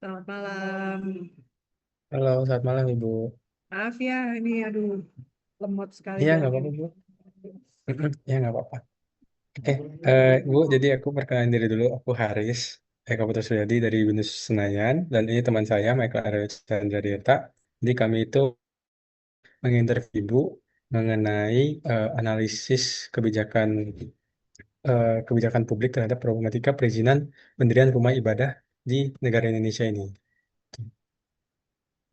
Selamat malam. Halo, selamat malam Ibu. Maaf ya, ini aduh lemot sekali Iya, nggak jalannya. apa-apa, Bu. Iya, nggak apa-apa. Oke, Bu, jadi aku perkenalkan diri dulu. Aku Haris, Eka Putra Suryadi dari BINUS Senayan. Dan ini teman saya, Michael Aryo Chandra Dirta. Jadi kami itu menginterview Ibu mengenai analisis kebijakan publik terhadap problematika perizinan pendirian rumah ibadah di negara Indonesia ini.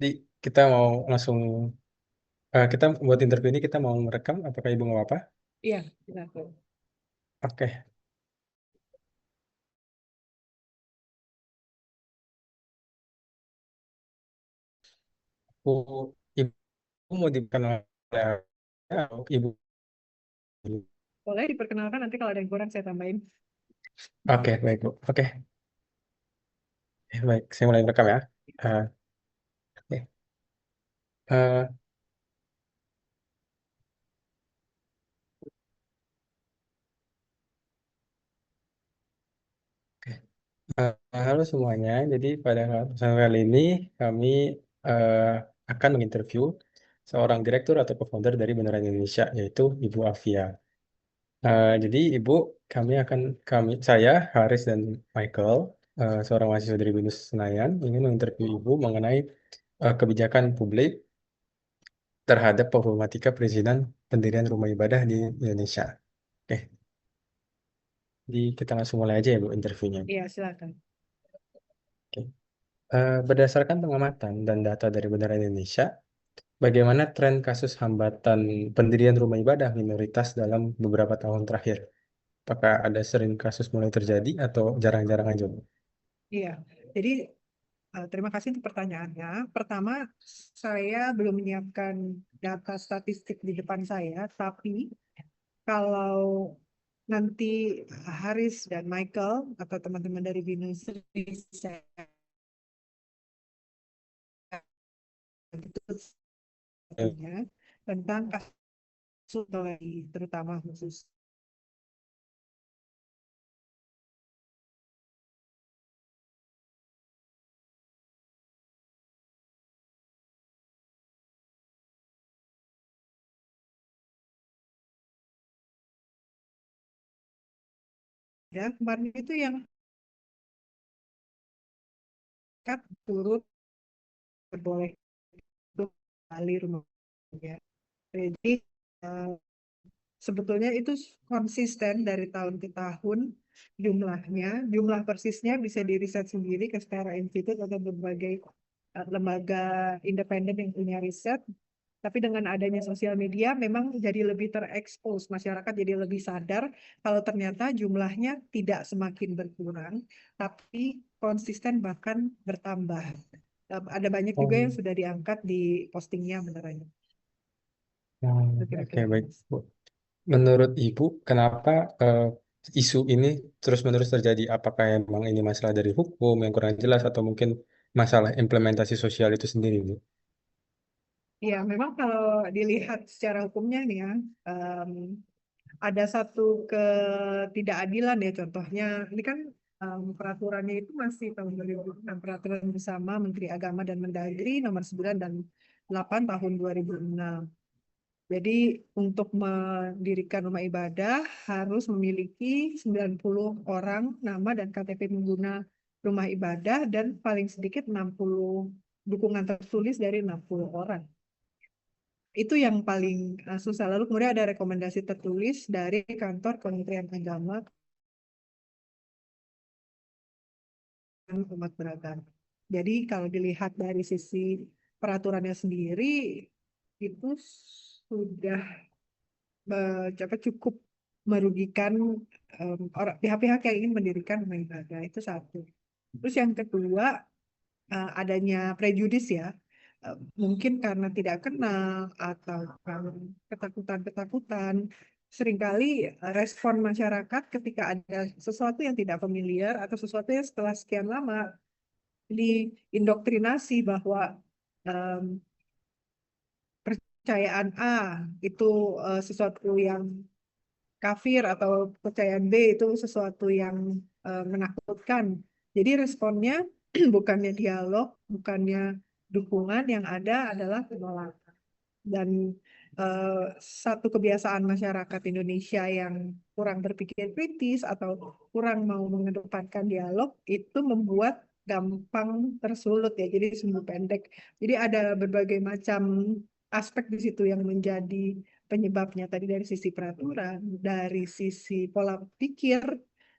Jadi kita mau langsung, kita buat interview ini kita mau merekam, apakah Ibu nggak apa-apa? Iya, silakan. Oke. Bu, Ibu mau dikenal Ibu. Boleh diperkenalkan nanti kalau ada yang kurang saya tambahin. Oke, baik Bu. Oke, baik. Saya mulai merekam ya. Eh, oke. Eh, Halo semuanya. Jadi pada kesempatan kali ini kami eh, akan menginterview seorang direktur atau co-founder dari Beneran Indonesia, yaitu Ibu Afia. Jadi Ibu, saya Haris dan Michael, seorang mahasiswa dari BINUS Senayan, ingin menginterview Ibu mengenai kebijakan publik terhadap problematika perizinan pendirian rumah ibadah di Indonesia. Oke, jadi kita langsung mulai aja ya Bu interviewnya. Iya, silakan. Oke. Berdasarkan pengamatan dan data dari Beneran Indonesia, bagaimana tren kasus hambatan pendirian rumah ibadah minoritas dalam beberapa tahun terakhir? Apakah ada sering kasus mulai terjadi atau jarang-jarang aja Bu? Iya, jadi terima kasih untuk pertanyaannya. Pertama, saya belum menyiapkan data statistik di depan saya, tapi kalau nanti Haris dan Michael atau teman-teman dari BINUS bisa punya tentang kasus terutama khusus. Ya, kemarin itu yang kat turut berboleh untuk kembali rumahnya. Jadi eh, sebetulnya itu konsisten dari tahun ke tahun jumlahnya, jumlah persisnya bisa diriset sendiri ke Setara Institute atau berbagai lembaga independen yang punya riset. Tapi dengan adanya sosial media memang jadi lebih terekspos, masyarakat jadi lebih sadar kalau ternyata jumlahnya tidak semakin berkurang, tapi konsisten bahkan bertambah. Ada banyak juga Oh, yang sudah diangkat di postingnya beneran. Itu oke kira-kira baik Mas. Bu. Menurut Ibu, kenapa isu ini terus-menerus terjadi? Apakah emang ini masalah dari hukum yang kurang jelas atau mungkin masalah implementasi sosial itu sendiri, Bu? Ya, memang kalau dilihat secara hukumnya nih ya, em, ada satu ketidakadilan ya contohnya. Ini kan peraturannya itu masih tahun 2006, peraturan bersama Menteri Agama dan Mendagri nomor 9 dan 8 tahun 2006. Jadi untuk mendirikan rumah ibadah harus memiliki 90 orang nama dan KTP pengguna rumah ibadah dan paling sedikit 60 dukungan tertulis dari 60 orang. Itu yang paling susah. Lalu kemudian ada rekomendasi tertulis dari kantor Kementerian Agama dan umat beragama. Jadi kalau dilihat dari sisi peraturannya sendiri itu sudah cukup merugikan orang pihak-pihak yang ingin mendirikan rumah ibadah itu satu. Terus yang kedua adanya prejudis ya. Mungkin karena tidak kenal atau karena ketakutan-ketakutan, seringkali respon masyarakat ketika ada sesuatu yang tidak familiar atau sesuatu yang setelah sekian lama diindoktrinasi bahwa em, percayaan A itu sesuatu yang kafir atau kepercayaan B itu sesuatu yang menakutkan. Jadi responnya bukannya dialog, bukannya dukungan, yang ada adalah penolakan. Dan satu kebiasaan masyarakat Indonesia yang kurang berpikir kritis atau kurang mau mengedepankan dialog itu membuat gampang tersulut ya, jadi sumbu pendek. Jadi ada berbagai macam aspek di situ yang menjadi penyebabnya, tadi dari sisi peraturan, dari sisi pola pikir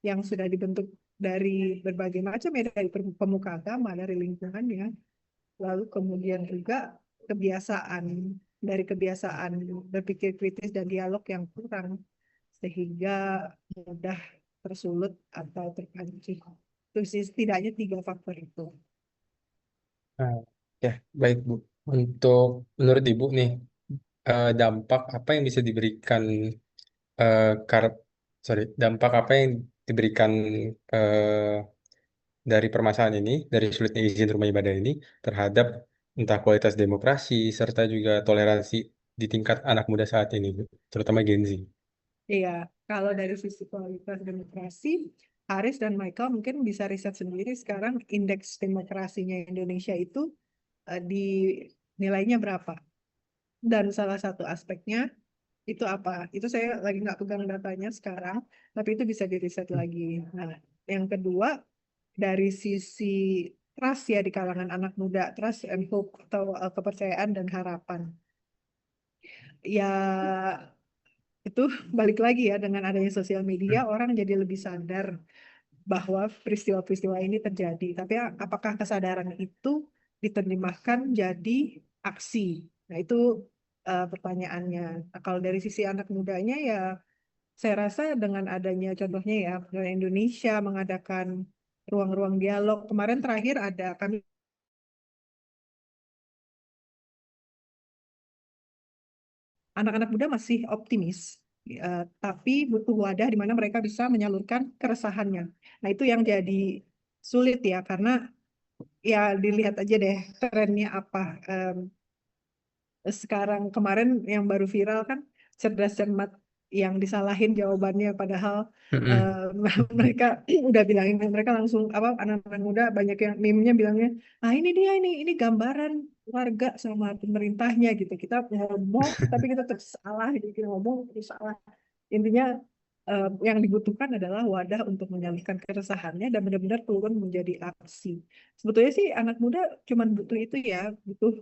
yang sudah dibentuk dari berbagai macam ya, dari pemuka agama, dari lingkungannya, lalu kemudian juga kebiasaan, dari kebiasaan berpikir kritis dan dialog yang kurang, sehingga mudah tersulut atau terpancing. Itu sih setidaknya 3 faktor itu. Nah, ya, baik Bu. Untuk menurut Ibu nih, dampak apa yang bisa diberikan eh, kar dampak apa yang diberikan eh, dari permasalahan ini, dari sulitnya izin rumah ibadah ini terhadap entah kualitas demokrasi serta juga toleransi di tingkat anak muda saat ini, Bu, terutama Gen Z. Iya, kalau dari sisi kualitas demokrasi, Haris dan Michael mungkin bisa riset sendiri sekarang indeks demokrasinya Indonesia itu di nilainya berapa. Dan salah satu aspeknya itu apa? Itu saya lagi nggak pegang datanya sekarang, tapi itu bisa diriset lagi. Nah, yang kedua, dari sisi trust ya di kalangan anak muda, trust and hope atau kepercayaan dan harapan. Ya, itu balik lagi ya, dengan adanya sosial media, orang jadi lebih sadar bahwa peristiwa-peristiwa ini terjadi. Tapi apakah kesadaran itu diterjemahkan jadi aksi? Nah, itu pertanyaannya. Nah, kalau dari sisi anak mudanya ya, saya rasa dengan adanya contohnya ya, Pemerintah Indonesia mengadakan ruang-ruang dialog. Kemarin terakhir ada kami, anak-anak muda masih optimis, tapi butuh wadah di mana mereka bisa menyalurkan keresahannya. Nah, itu yang jadi sulit ya, karena ya dilihat aja deh trennya apa. Sekarang kemarin yang baru viral kan cerdas cermat yang disalahin jawabannya, padahal Mm-mm. mereka udah bilangin, mereka langsung apa, anak-anak muda banyak yang meme-nya bilangnya, ah ini dia, ini gambaran warga sama pemerintahnya gitu, kita ngomong tapi kita terus salah gitu, kita ngomong terus salah. Intinya yang dibutuhkan adalah wadah untuk menyalurkan keresahannya dan benar-benar turun menjadi aksi. Sebetulnya sih anak muda cuman butuh itu ya, butuh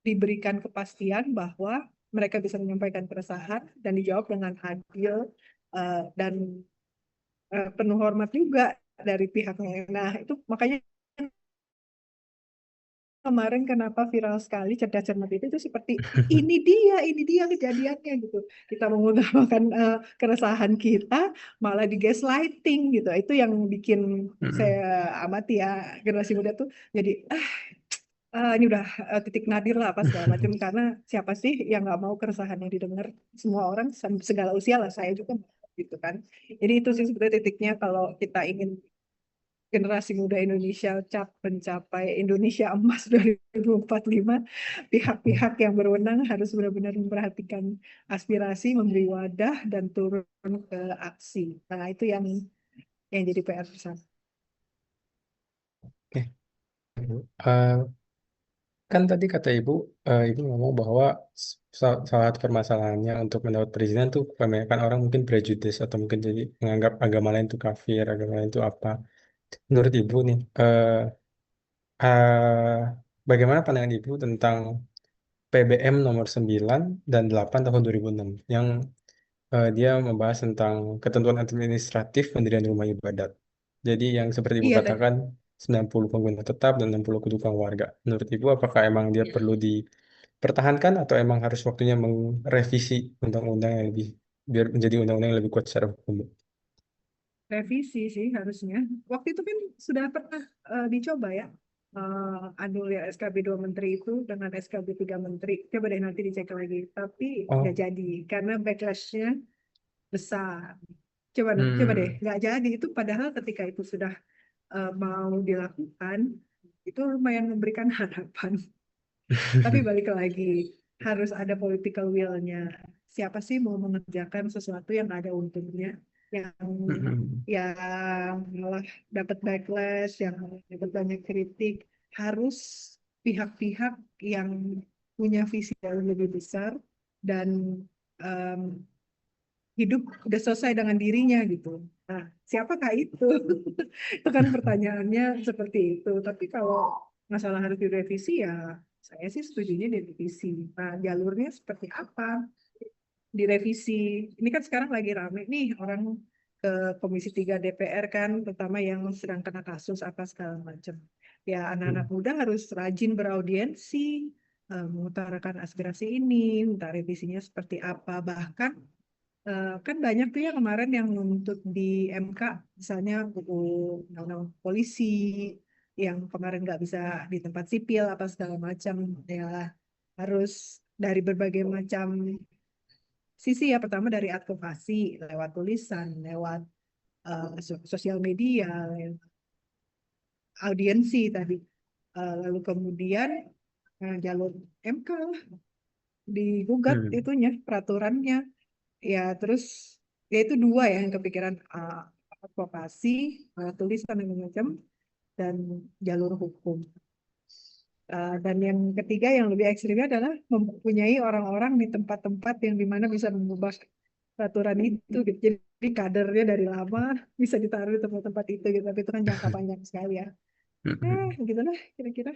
diberikan kepastian bahwa mereka bisa menyampaikan keresahan dan dijawab dengan adil dan penuh hormat juga dari pihaknya. Nah, itu makanya kemarin kenapa viral sekali cerdas cermat itu seperti ini dia kejadiannya gitu. Kita mengutamakan keresahan kita malah di gaslighting gitu. Itu yang bikin saya Mm-mm. amati ya, generasi muda tuh jadi ini udah titik nadir lah apa segala macam, karena siapa sih yang nggak mau keresahannya didengar, semua orang segala usia lah, saya juga gitu kan. Jadi itu sih sebenarnya titiknya, kalau kita ingin generasi muda Indonesia mencapai Indonesia emas 2045, pihak-pihak yang berwenang harus benar-benar memperhatikan aspirasi, memberi wadah dan turun ke aksi. Nah, itu yang jadi PR bersama. Oke. Eh, Kan tadi kata Ibu, Ibu ngomong bahwa salah satu permasalahannya untuk mendapat perizinan tuh kebanyakan orang mungkin prejudice atau mungkin jadi menganggap agama lain itu kafir, agama lain itu apa. Menurut Ibu nih, eh, bagaimana pandangan Ibu tentang PBM nomor 9 dan 8 tahun 2006 yang dia membahas tentang ketentuan administratif pendirian rumah ibadat. Jadi yang seperti Ibu Iya deh. katakan 90 pengguna tetap dan 60 kedukaan warga. Menurut Ibu apakah emang dia perlu dipertahankan atau emang harus waktunya merevisi undang-undang yang lebih biar menjadi undang-undang yang lebih kuat secara hukum? Revisi sih harusnya. Waktu itu kan sudah pernah dicoba ya. Anulir SKB 2 Menteri itu dengan SKB 3 Menteri. Coba deh nanti dicek lagi. Tapi nggak Oh, jadi karena backlashnya besar. Coba deh, hmm. nggak jadi. Itu padahal ketika itu sudah mau dilakukan, itu lumayan memberikan harapan. Tapi balik lagi, harus ada political will-nya. Siapa sih mau mengerjakan sesuatu yang ada untungnya? yang Mm-mm. malah dapat backlash, yang dapat banyak kritik, harus pihak-pihak yang punya visi yang lebih besar dan em, hidup udah selesai dengan dirinya gitu. Nah, siapakah itu? Itu kan pertanyaannya seperti itu. Tapi kalau masalah harus direvisi ya saya sih setujunya direvisi. Nah, jalurnya seperti apa? Direvisi. Ini kan sekarang lagi rame nih orang ke Komisi 3 DPR kan, terutama yang sedang kena kasus apa segala macam. Ya, anak-anak muda harus rajin beraudiensi, mengutarakan aspirasi ini, minta revisinya seperti apa. Bahkan kan banyak tuh ya kemarin yang menuntut di MK, misalnya buku undang-undang polisi yang kemarin nggak bisa di tempat sipil apa segala macam, ya harus dari berbagai macam sisi ya. Pertama dari advokasi lewat tulisan, lewat sosial media, lewat audiensi tadi. Lalu kemudian jalur MK lah, digugat Mm. itunya peraturannya. Ya, terus ya itu dua ya yang kepikiran, advokasi, tulisan dan macam, dan jalur hukum. Dan yang ketiga yang lebih ekstrimnya adalah mempunyai orang-orang di tempat-tempat yang dimana bisa mengubah peraturan itu gitu. Jadi kadernya dari lama bisa ditaruh di tempat-tempat itu gitu. Tapi itu kan jangka panjang sekali ya. Mm-mm. Begitulah kira-kira.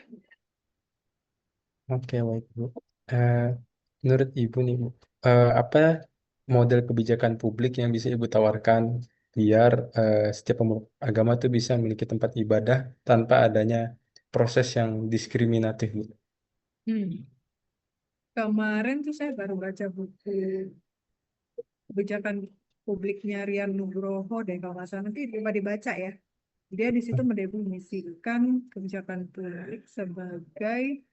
Oke, baik Bu. Eh, Menurut Ibu nih Bu, apa model kebijakan publik yang bisa Ibu tawarkan biar setiap pemeluk agama tuh bisa memiliki tempat ibadah tanpa adanya proses yang diskriminatif Bu? Hmm. Kemarin tuh saya baru baca buku kebijakan publiknya Rian Nugroho deh kalau nggak salah, nanti coba dibaca ya. Dia di situ mendefinisikan kebijakan publik sebagai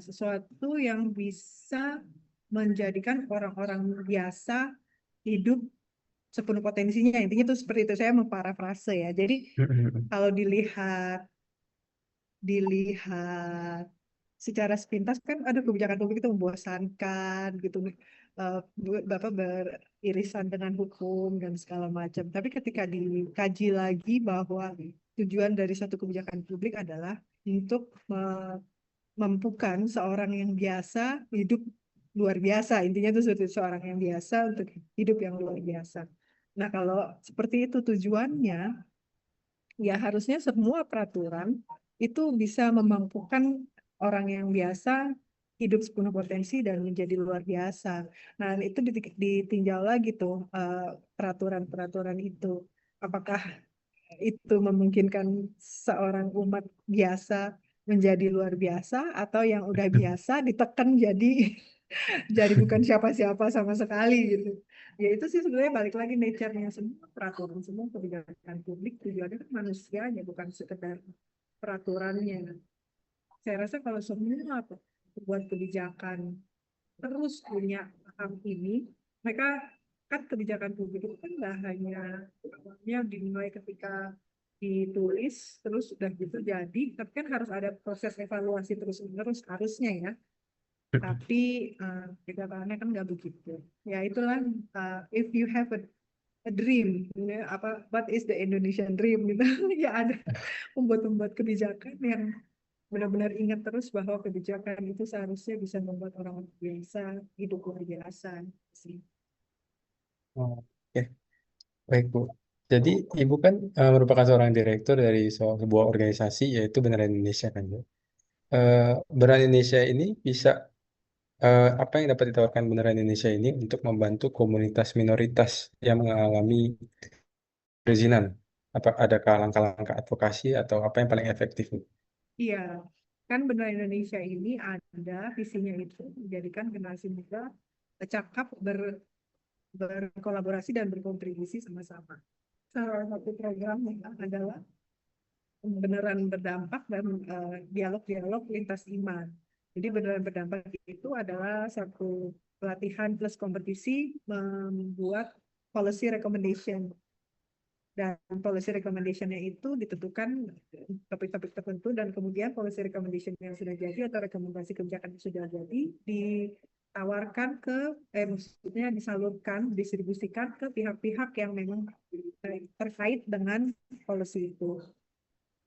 sesuatu yang bisa menjadikan orang-orang biasa hidup sepenuh potensinya. Intinya itu seperti itu. Saya memparafrase ya. Jadi Mm-mm. kalau dilihat dilihat secara sepintas kan ada kebijakan publik itu membosankan gitu, Bapak beririsan dengan hukum dan segala macam. Tapi ketika dikaji lagi bahwa tujuan dari satu kebijakan publik adalah untuk memampukan seorang yang biasa hidup luar biasa. Intinya itu seperti seorang yang biasa untuk hidup yang luar biasa. Nah, kalau seperti itu tujuannya, ya harusnya semua peraturan itu bisa memampukan orang yang biasa hidup sepenuh potensi dan menjadi luar biasa. Nah, itu ditinjau lagi tuh, peraturan-peraturan itu. Apakah itu memungkinkan seorang umat biasa menjadi luar biasa, atau yang udah biasa ditekan jadi jadi bukan siapa-siapa sama sekali gitu. Ya itu sih sebenarnya balik lagi nature-nya semua peraturan, semua kebijakan publik tujuannya kan manusianya, bukan sekedar peraturannya. Saya rasa kalau semua buat kebijakan terus punya paham ini, mereka kan kebijakan publik itu kan nggak hanya awalnya dimulai ketika ditulis terus udah gitu jadi, tapi kan harus ada proses evaluasi terus menerus harusnya ya. Tapi kenyataannya kan nggak begitu. Ya itulah, if you have a dream, ya, apa what is the Indonesian dream gitu. Ya ada pembuat-pembuat kebijakan yang benar-benar ingat terus bahwa kebijakan itu seharusnya bisa membuat orang biasa hidup luar biasa sih. Oke, baik Bu. Jadi Ibu kan merupakan seorang direktur dari sebuah organisasi yaitu Beneran Indonesia kan Bu. Beneran Indonesia ini bisa apa yang dapat ditawarkan Beneran Indonesia ini untuk membantu komunitas minoritas yang mengalami perizinan? Apa adakah langkah-langkah advokasi atau apa yang paling efektif? Iya, kan Benar Indonesia ini ada visinya itu menjadikan generasi muda cakap berkolaborasi dan berkontribusi sama-sama. Salah satu programnya adalah beneran berdampak dan dialog-dialog lintas iman. Jadi beneran berdampak itu adalah satu pelatihan plus kompetisi membuat policy recommendation, dan policy recommendation-nya itu ditentukan topik-topik tertentu, dan kemudian policy recommendation yang sudah jadi atau rekomendasi kebijakan yang sudah jadi tawarkan maksudnya disalurkan, distribusikan ke pihak-pihak yang memang terkait dengan policy itu.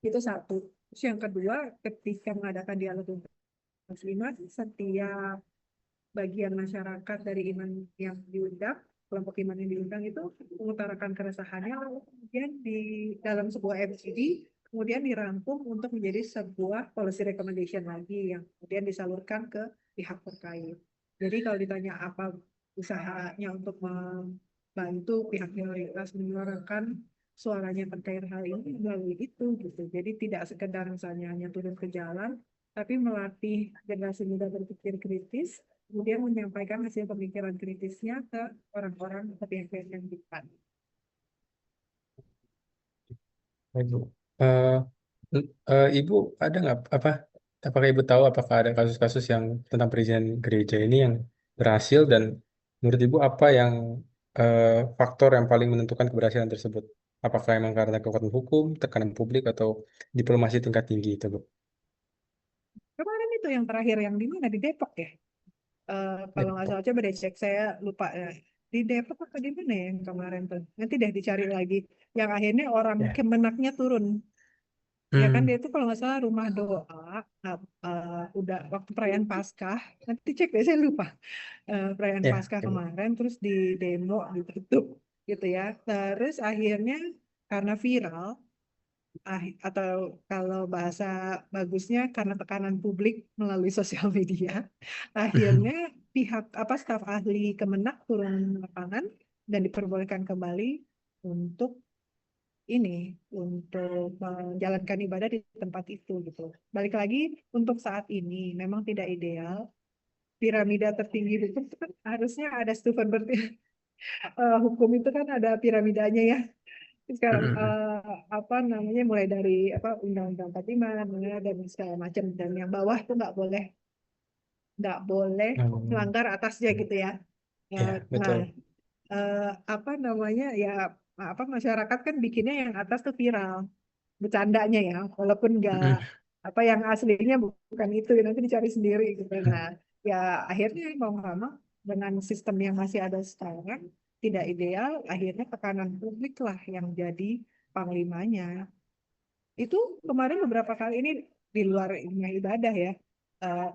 Itu satu. Terus yang kedua, ketika mengadakan dialog iman, setiap bagian masyarakat dari iman yang diundang, kelompok iman yang diundang itu mengutarakan keresahannya, lalu kemudian di dalam sebuah MCD, kemudian dirangkum untuk menjadi sebuah policy recommendation lagi yang kemudian disalurkan ke pihak terkait. Jadi kalau ditanya apa usahanya untuk membantu pihak minoritas menyuarakan suaranya terkait hal ini melalui itu gitu. Jadi tidak sekedar misalnya hanya turun ke jalan, tapi melatih generasi muda berpikir kritis, kemudian menyampaikan hasil pemikiran kritisnya ke orang-orang atau pihak-pihak yang di depan. Ibu. Eh, Ibu ada nggak apa? Apakah Ibu tahu apakah ada kasus-kasus yang tentang perizinan gereja ini yang berhasil dan menurut Ibu apa yang faktor yang paling menentukan keberhasilan tersebut? Apakah emang karena kekuatan hukum, tekanan publik, atau diplomasi tingkat tinggi itu, Bu? Kemarin itu yang terakhir yang di mana? Di Depok ya? Kalau nggak Depok. salah coba deh cek, saya lupa ya. Di Depok apa di mana ya yang kemarin tuh? Nanti deh dicari lagi. Yang akhirnya orang Ya. Kemenaknya turun. Ya kan dia Hmm. itu kalau nggak salah rumah doa, udah waktu perayaan Paskah. Nanti cek deh, saya lupa. Perayaan Ya. Paskah Ibu. kemarin terus di demo ditutup gitu ya. Terus akhirnya karena viral, atau kalau bahasa bagusnya karena tekanan publik melalui sosial media, akhirnya pihak apa staf ahli Kemenak turun lapangan dan diperbolehkan kembali untuk untuk menjalankan ibadah di tempat itu gitu. Balik lagi untuk saat ini memang tidak ideal. Piramida tertinggi hukum itu kan harusnya ada Stephen hukum itu kan ada piramidanya ya. Sekarang apa namanya mulai dari apa Undang-Undang 45 dan segala macam, dan yang bawah tuh nggak boleh Hmm. melanggar atasnya gitu ya. Ya, Nah, betul. apa namanya ya, apa masyarakat kan bikinnya yang atas tuh viral, bercandanya ya, walaupun nggak apa yang aslinya bukan itu, nanti dicari sendiri gitu. Nah, ya akhirnya mau nggak mau dengan sistem yang masih ada sekarang tidak ideal, akhirnya tekanan publik lah yang jadi panglimanya. Itu kemarin beberapa kali ini di luar ini ibadah ya,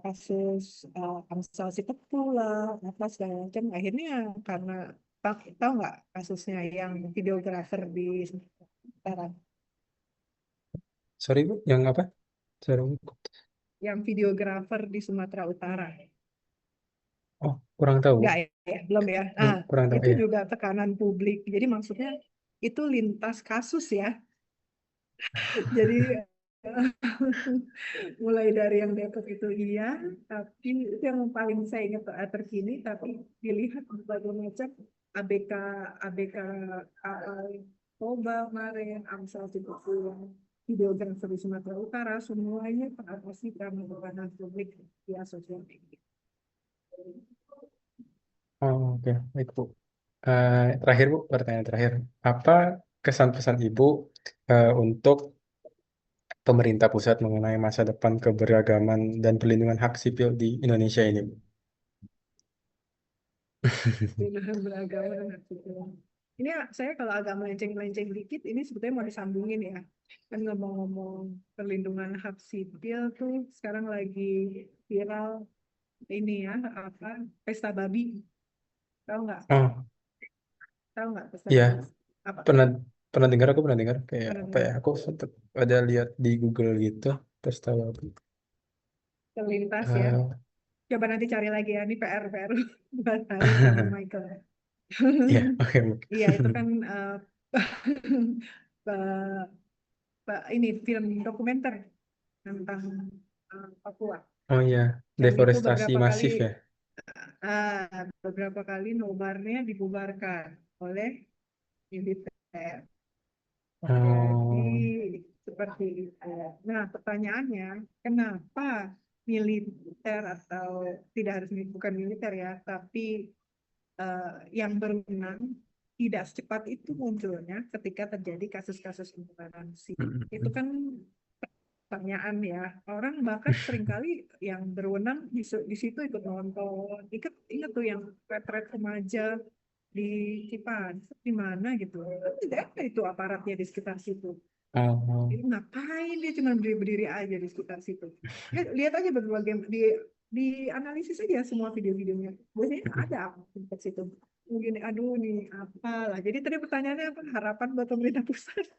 kasus Amsal Sitepu lah, apa segala macam. Akhirnya karena tahu nggak kasusnya yang videografer di Semarang, Sorry, Bu, yang apa? Sorry. yang videografer di Sumatera Utara. Oh, kurang tahu, Bu. Enggak ya, belum ya. Belum, kurang tahu Itu ya. juga tekanan publik. Jadi maksudnya itu lintas kasus ya. Jadi mulai dari yang Depok itu iya, tapi itu yang paling saya ingat terkini, tapi dilihat berbagai macam ABK ABK Toba kemarin, Amsal Cipuku, yang videografer di Sumatera Utara, semuanya teratasi karena tekanan publik via sosial media. Oh, oke, baik, Bu. Terakhir, Bu, pertanyaan terakhir. Apa kesan pesan Ibu untuk pemerintah pusat mengenai masa depan keberagaman dan perlindungan hak sipil di Indonesia ini, Bu? Pilihan beragama dan hak sipil. Ini saya kalau agak melenceng-melenceng dikit, ini sebetulnya mau disambungin ya. Kan ngomong-ngomong perlindungan hak sipil tuh sekarang lagi viral ini ya, apa pesta babi. Tahu nggak? Oh, Tahu nggak pesta iya, babi? Apa? pernah aku pernah dengar kayak Pernah apa ya? dengar? Aku sempat ada lihat di Google gitu, terus tahu apa. Terlintas ya. Eh, Coba nanti cari lagi ya. Ini PR buat Haris sama Michael. Iya, oke, Bu. Iya, itu kan ini film dokumenter tentang Papua. Oh iya, Dan itu deforestasi masif ya. beberapa kali nobarnya dibubarkan oleh militer. Jadi Oh, seperti itu. Nah, pertanyaannya, kenapa militer atau tidak harus bukan militer ya, tapi yang berwenang tidak secepat itu munculnya ketika terjadi kasus-kasus intoleransi. Itu kan pertanyaan ya. Orang bahkan seringkali yang berwenang di situ ikut nonton. Ingat tuh yang retret remaja di Cipanas di mana gitu. Kan tidak ada itu aparatnya di sekitar situ. Oh, Jadi ngapain dia cuma berdiri-berdiri aja di sekitar situ. Ya, lihat aja berbagai di analisis aja semua video-videonya. Biasanya ada apa di dekat situ. Mungkin aduh nih apalah. Jadi tadi pertanyaannya apa? Harapan buat pemerintah pusat.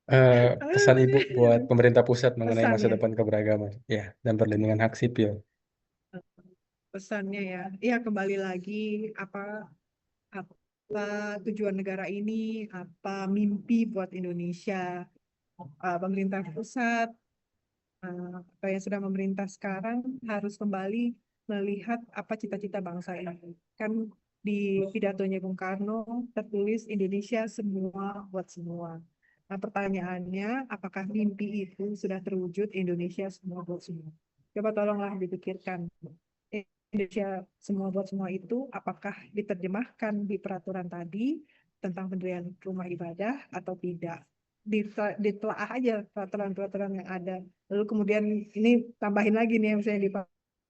pesan Ibu buat pemerintah pusat mengenai masa Pesannya. depan keberagaman, ya, dan perlindungan hak sipil. Pesannya ya, ya kembali lagi apa apa tujuan negara ini, apa mimpi buat Indonesia. Pemerintah pusat atau yang sedang memerintah sekarang harus kembali melihat apa cita-cita bangsa ini. Kan di pidatonya Bung Karno tertulis Indonesia semua buat semua. Nah, pertanyaannya, apakah mimpi itu sudah terwujud Indonesia semua buat semua? Coba tolonglah dipikirkan. Indonesia semua buat semua itu apakah diterjemahkan di peraturan tadi tentang pendirian rumah ibadah atau tidak? Ditelaah aja peraturan-peraturan yang ada. Lalu kemudian ini tambahin lagi nih misalnya di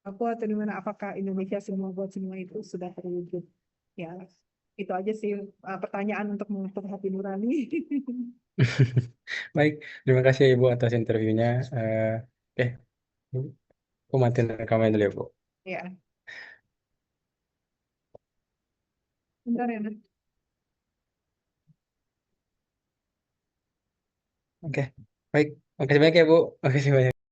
Papua atau di mana apakah Indonesia semua buat semua itu sudah terwujud? Ya, itu aja sih pertanyaan untuk mengutuk hati nurani. Baik, terima kasih ya, Ibu atas interviewnya. Oke, aku matiin rekaman dulu ya, Bu. Ya, bentar ya. Nak. Oke, baik. Makasih banyak ya, Bu. Makasih banyak.